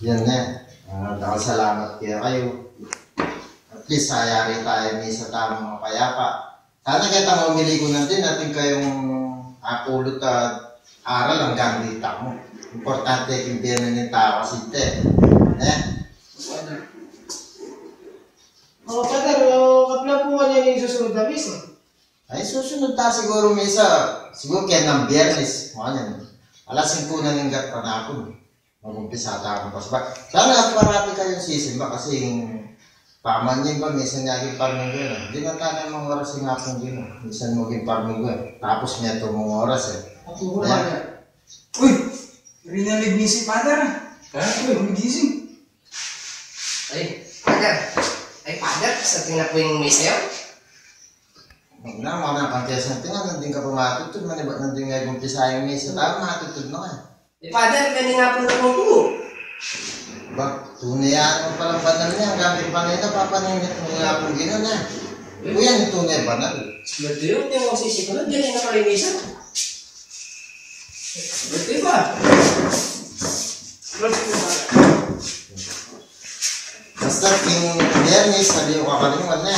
Yan na. Salamat kayo. At least hayari tayo ni sa tamang payapa. Sana kita mamili ko natin kayong pulot at aral hanggang dita mo. Importante yung biyanan ng tao kasi ito Padre, kaplapuan niya yung susunod na misa. Ay, susunod ta siguro misa. Siguro kaya ng biyernes. Alas 5 na ng gatpanapon. Mag-umpisa tayo ng pasbak. Sana parati kayong sisimba kasi yung pamanyin pa, minsan naging parminggo yun. Hindi na tayo mga oras yung hapong din. Minsan maging parminggo yun. Tapos niya ito mga oras Ako ko ba? Uy! Rinalig ni si Father. Uy, humigising. Ay, Father. Ay, Father, sa tingnan po yung misa yun? Huwag na, mga nakakiyas natin nga. Nandun ka pa matutod. Nandun nga yung umpisa yung misa. Tama, matutod na nga. Eh, Father, kanina po na po po. Ba, tunay yan ang palang banal niya. Ang gamit pa nito, papaninit mo nga kung gano'n na. Kuya, yung tunay banal. Ba't yun? Yung masisikulod, ganyan na pala yung misa. Ba't yun ba? Basta yung biyernes, sabi ko kakalimutan na.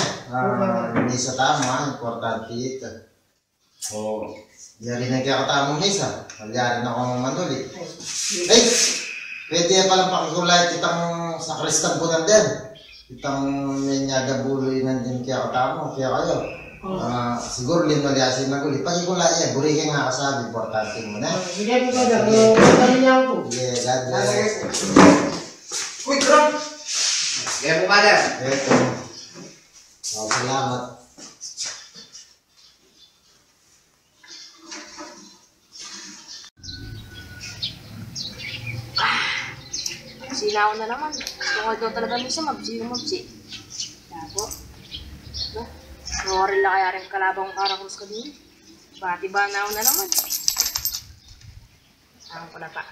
Hindi sa tama, importante ito. Yari na kaya katamong misa. Nagyari na akong manuli. Ay! Pwede palang pakikulay kitang sa kristan po nandun. Kitang menyaga buloy nandun kaya katamo, kaya kayo. Siguro linoliasin na guli. Pakikulay burikin nga kasabi, importante mo na. Sige po, Padre. Pagkali niya ako. Sige, God bless. Uy, Krong! Sige po, Father. Ito. Salamat. Silaw na naman. Kung ito talaga minsan, mabsi. Dapo. Nawari lang kaya rin kalabang karakulos ka din. Bati ba na naman? Ako pala pa.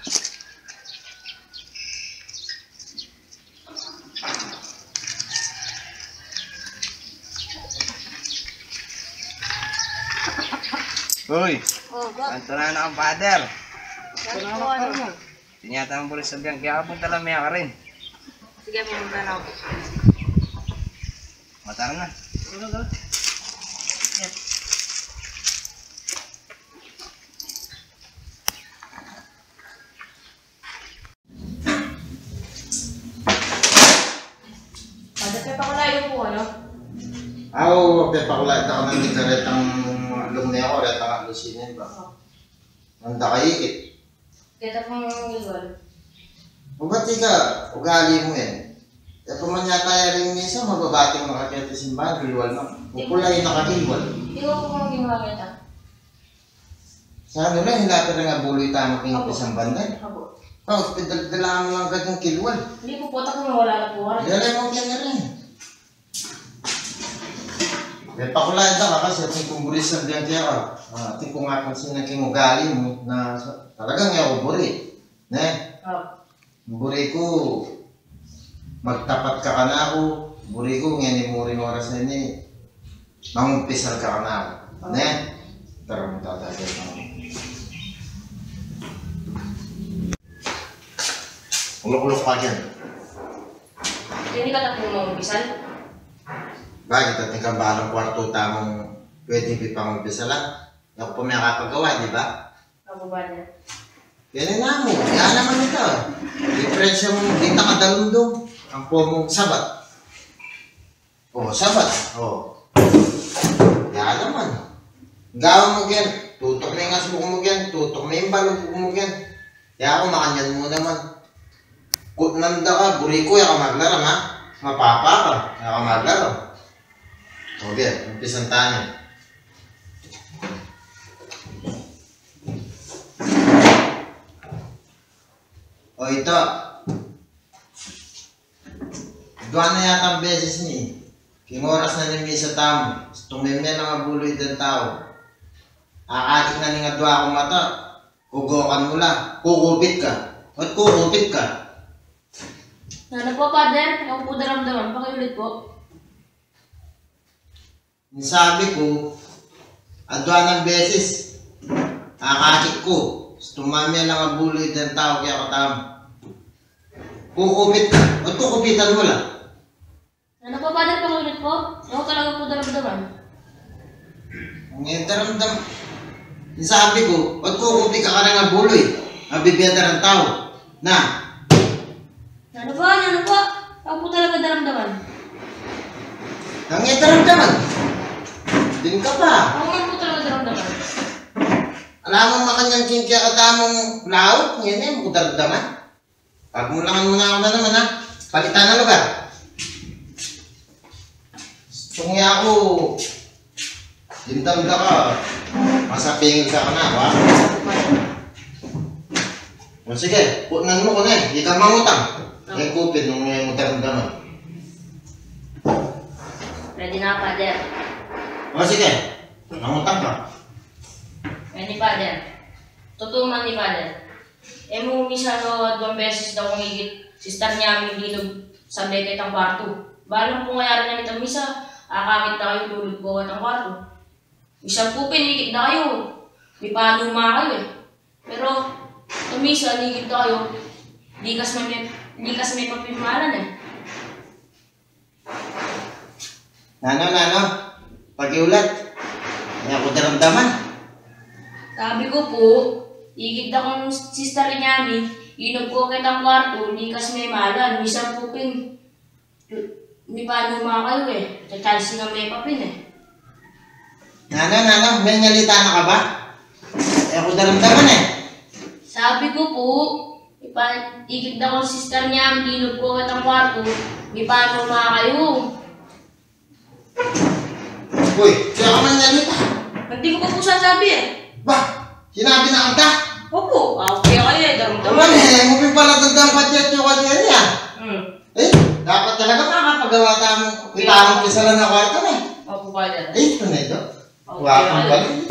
Uy! Oh, ba? Anto na ang Father. Ano po ano? Tinyata mo po rin sabihan, kaya kapag talamaya ka rin. Sige, may muna na ako. Matara na. Yes. Padapit ako na yung po, ano? Oo, pepakulay na ako ng tigaretang alumni ako, retang alusinin ba? Nanda kayikit. Kita pong usual. Bubati ka, ugali mo yan. E pumanyata rin minsan, mababating makakita simbahan, hilwal na. Upulay nakahilwal. Hindi ko kung ginawa kita. Sa ano lang, hinapin na nga buloy tama kong isang banday. Ako. Dala mo lang agad yung kilwal. Hindi po po, tako wala na po. Dala mo yan na rin. E pakulayan ka kasi ating kumbulis ng diyan kaya ka. Ating kung nga kung sinaking ugali mo na talagang nga uburi. Ne? Buri ko, magtapat ka na ako. Buri ko, ngayon muring oras na ini. Mangumpisal ka na ako. Ne? Tara mo tatagay na ako. Ulok-ulok pa dyan. Hindi ka tapos mag-umpisal? Bakit ating kambalang kwarto tamang pwede ipang-umpisa lang? Ako pa may nakapagawa, di ba? Ako ba na? Yan na mo. Yan naman ito. Diferensya mo, di nakadalundong. Ang po mong sabat. Sabat. Yan naman. Gawin mo yan. Tutok na yung asbuk mo yan. Tutok na yung balong mo yan. Kaya ako makanyan mo naman. Nanda ka, buri ko, yung maglaram ha. Mapapa ka, yung maglaram. Okay, umpisan tayo. Ito. Doon na yata ang beses ni. Kimoras na ni sa tamo. Tumimya na nga buloy ng tao. Akatik na ni nga doon akong mata. Kugokan mo lang. Kukupit ka. At kukupit ka. Ano po, Father? Ako po daramdaman. Pakiulit po. Sabi ko, adwa ng beses, akakit ko. Tumamya lang ang buloy ng tao kaya katama. Kukupit ka. Ba't kukupitan mo lang? Ano pa, Father, pangulit po? Ako talaga po daramdaman. Ang daramdam. Sabi ko, ba't kukupi ka na nga buloy? Mabibiyada ng tao. Na, Ano pa? Ako po talaga daramdaman. ang daramdaman. Din ka pa. Ako nga po talaga daramdaman. Alam mo makanyang kinkya katamong laot, ngayon mo daramdaman. Pagmulangan mo na ako na naman ha. Palitan na lugar. Gusto nga ako, dintang ka, masapingin ka na, ba? O sige, punan mo ko na eh, di ka mangutang. Yung kupit nung ngayon mo daramdaman. Ready na, Father. O sige, mangutang ka. Ready, Father. Totoo man ni Father. Mo misa no, 2 beses daw kong higit sister niya aming linog sa beket ang kwarto. Balang po ngayari na nitang misa, akakit na kayo lulog po ng kwarto. Isang po pinigit na kayo. May panuma kayo eh. Pero, tumisa, nigit na kayo. Likas may papimalan eh. Nano, pag-iulat. May ako daramdaman. Sabi ko po, igit akong sister niya amin, inog po kitang kwarto, likas may malan, minsan po may panuma kayo eh. Chance nga may papin eh. Nano, may ngalita na ka ba? May ako daramdaman eh. Sabi ko po, igit akong sister niya amin, inog po kitang kwarto, may panuma kayo. Uy, kaya ka man ngalita. Hindi ko pa po sasabi eh. Ba, sinabi na kanta. Opo, kaya kayo eh, daramdaman. Naman eh, mupin pala tandang patyat yung kanya niya. Eh, dapat talaga makapagawa tamong itamong kisalan na kwarto na eh. Opo, Father. Eh, ito na ito. Okay, Wakang okay. balik.